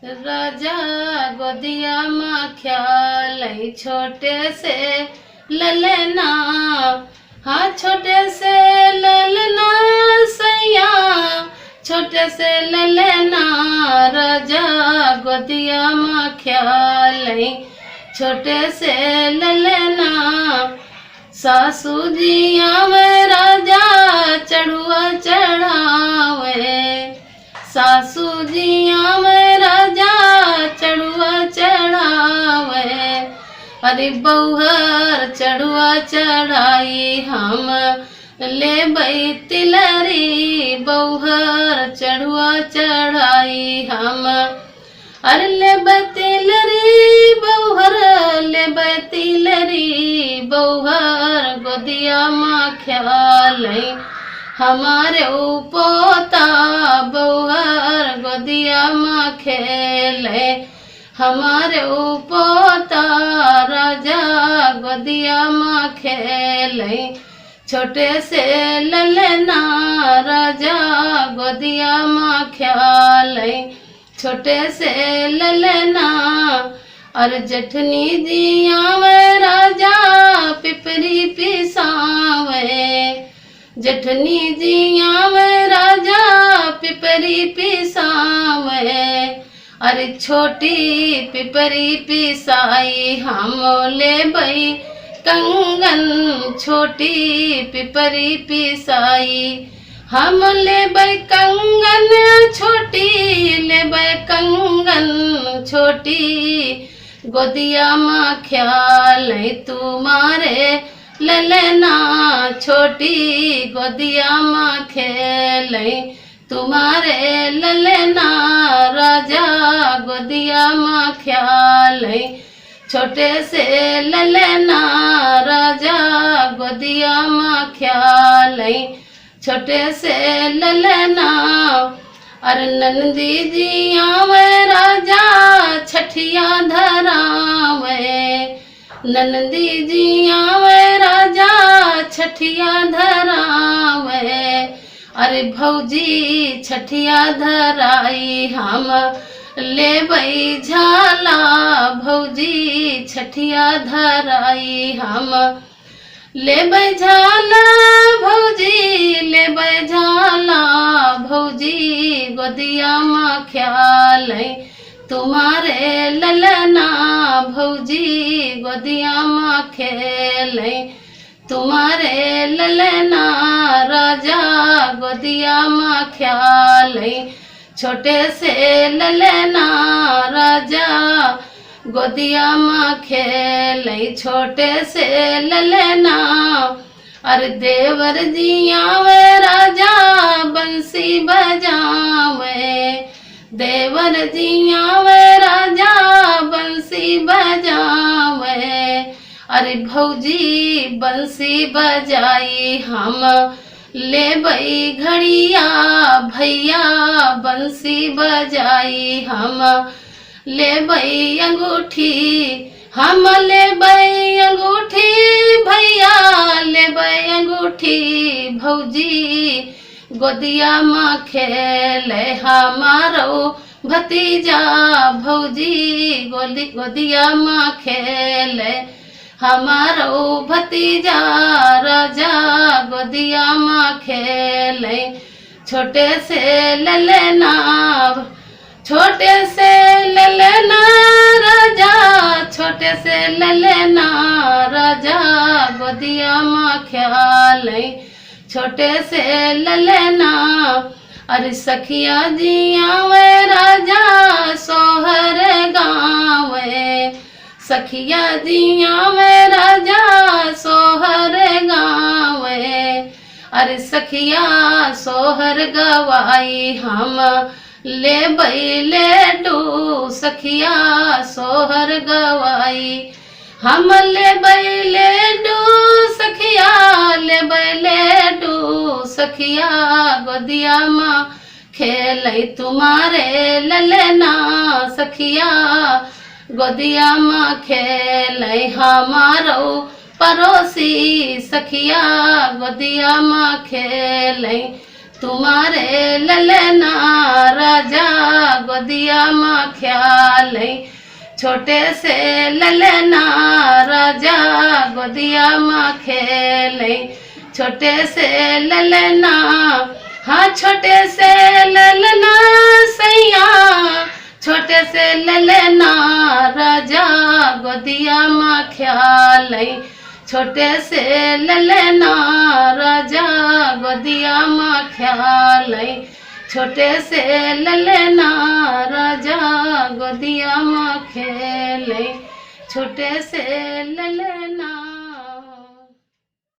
राजा गोदिया माँ ख्याल छोटे से ललना, हाँ छोटे से ललना सैया, छोटे से ललना राजा गोदिया माँ ख्याल छोटे से ललना। सासू जी आवे राजा चढ़ुआ चढ़ावे, सासू जी आवे राजा चढ़ुआ चढ़ावे। अरे बौहर चढ़ुआ चढ़ाई हम ले बई तिलरी, बौहर चढ़ुआ चढ़ाई हम अरे ले तिलरी बौहर, ले तिलरी बौहर गोदिया माँ ख्याल हमारे पोता, बौहर गोदिया माँ खेल हमारे पोता, राजा गोदिया माँ खेल छोटे से ललना, राजा गोदिया माँ ख्याल छोटे से ललना। और जठनी जी आवे राजा पिपरी पिसावे, जठनी जी आवे राजा पिपरी पिसावे। अरे छोटी पिपरी पिसाई हम ले बई कंगन, छोटी पिपरी पिसाई हम ले बई कंगन, छोटी ले बई कंगन छोटी गोदिया माँ ख्याल तुम्हारे ललना, छोटी गोदिया माँ खेल तुम्हारे ललना, राजा गोदिया माँ ख्याल छोटे से ललना, राजा गोदिया माँ ख्याल छोटे से ललना। अरे नंदी जी आवे राजा छठिया धरावे, नंदी जी आवे राजा छठिया धरावे। अरे भौजी छठिया धराई हम ले बई झाला, भौजी छठिया धराई हम ले बई झाला, भौजी ले बई झाला, भौजी गोदिया माँ ख्याल तुम्हारे ललना, भौजी गोदिया माँ खेल तुम्हारे ललना, राजा गोदिया माँ ख्याल छोटे से ललना, राजा गोदिया माँ खेल छोटे से ललना। अरे देवर जी आवे राजा बंसी बजावे, देवर जी आवे राजा बंसी बजावे। अरे भौजी बंसी बजाई हम ले बई घड़िया, भैया बंसी बजाई हम ले बई अंगूठी, हम ले बई अंगूठी, भैया ले बई अंगूठी, भौजी गोदिया माँ खेल हमारो भतीजा, भौजी गोदिया माँ खेल हमारो भतीजा, राजा गोदिया माँ खेल छोटे से ललना, छोटे से ललना राजा, छोटे से ललना राजा गोदिया माँ ख्याल छोटे से ललना। अरे सखिया जी आवे राजा सोहर गावे, सखिया जी आवे राजा सोहर गावे। अरे सखिया सोहर गवाई हम ले बई लेडू, सखिया सोहर गवाई हम ले बई लेडू, सखिया ले बई लेडू, सखिया गोदिया माँ खेल तुम्हारे ललना, सखिया गोदिया माँ खेल हमारो पड़ोसी, सखिया गोदिया माँ खेल तुम्हारे ललना राजा गोदिया माँ ख्याल छोटे से ललना राजा गोदिया माँ खेल छोटे से ललना हाँ छोटे से ललना सैया छोटे से ललना राजा गोदिया माँ ख्याल छोटे से ललना राजा गोदिया माँ ख्याल छोटे से ललना राजा गोदिया माँ खेल छोटे से ललना।